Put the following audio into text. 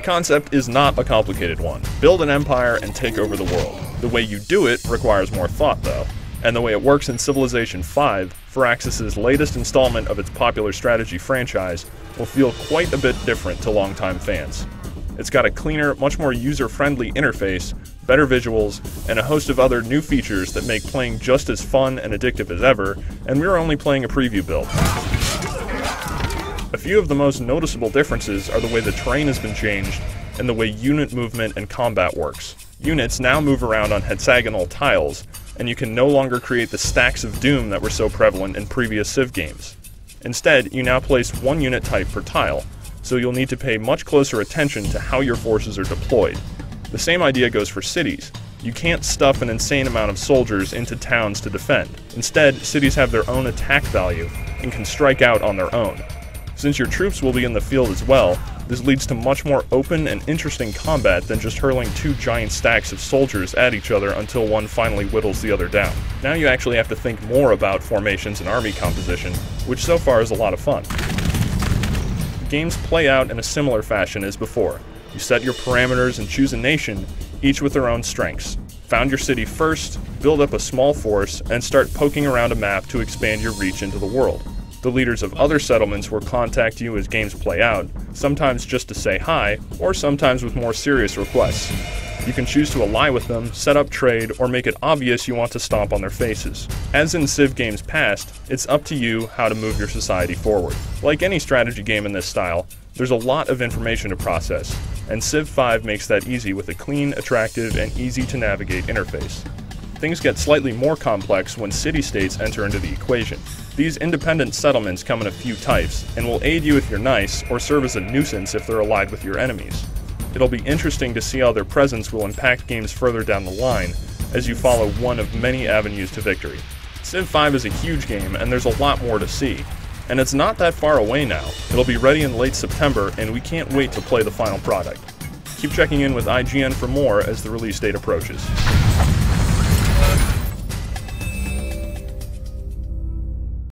concept is not a complicated one. Build an empire and take over the world. The way you do it requires more thought though, and the way it works in Civilization V, Firaxis' latest installment of its popular strategy franchise, will feel quite a bit different to longtime fans. It's got a cleaner, much more user-friendly interface, better visuals, and a host of other new features that make playing just as fun and addictive as ever, and we're only playing a preview build. A few of the most noticeable differences are the way the terrain has been changed and the way unit movement and combat works. Units now move around on hexagonal tiles, and you can no longer create the stacks of doom that were so prevalent in previous Civ games. Instead, you now place one unit type per tile, so you'll need to pay much closer attention to how your forces are deployed. The same idea goes for cities. You can't stuff an insane amount of soldiers into towns to defend. Instead, cities have their own attack value and can strike out on their own. Since your troops will be in the field as well, this leads to much more open and interesting combat than just hurling two giant stacks of soldiers at each other until one finally whittles the other down. Now you actually have to think more about formations and army composition, which so far is a lot of fun. Games play out in a similar fashion as before. You set your parameters and choose a nation, each with their own strengths. Found your city first, build up a small force, and start poking around a map to expand your reach into the world. The leaders of other settlements will contact you as games play out, sometimes just to say hi, or sometimes with more serious requests. You can choose to ally with them, set up trade, or make it obvious you want to stomp on their faces. As in Civ games past, it's up to you how to move your society forward. Like any strategy game in this style, there's a lot of information to process, and Civ 5 makes that easy with a clean, attractive, and easy-to-navigate interface. Things get slightly more complex when city-states enter into the equation. These independent settlements come in a few types, and will aid you if you're nice, or serve as a nuisance if they're allied with your enemies. It'll be interesting to see how their presence will impact games further down the line, as you follow one of many avenues to victory. Civ 5 is a huge game, and there's a lot more to see. And it's not that far away now. It'll be ready in late September, and we can't wait to play the final product. Keep checking in with IGN for more as the release date approaches.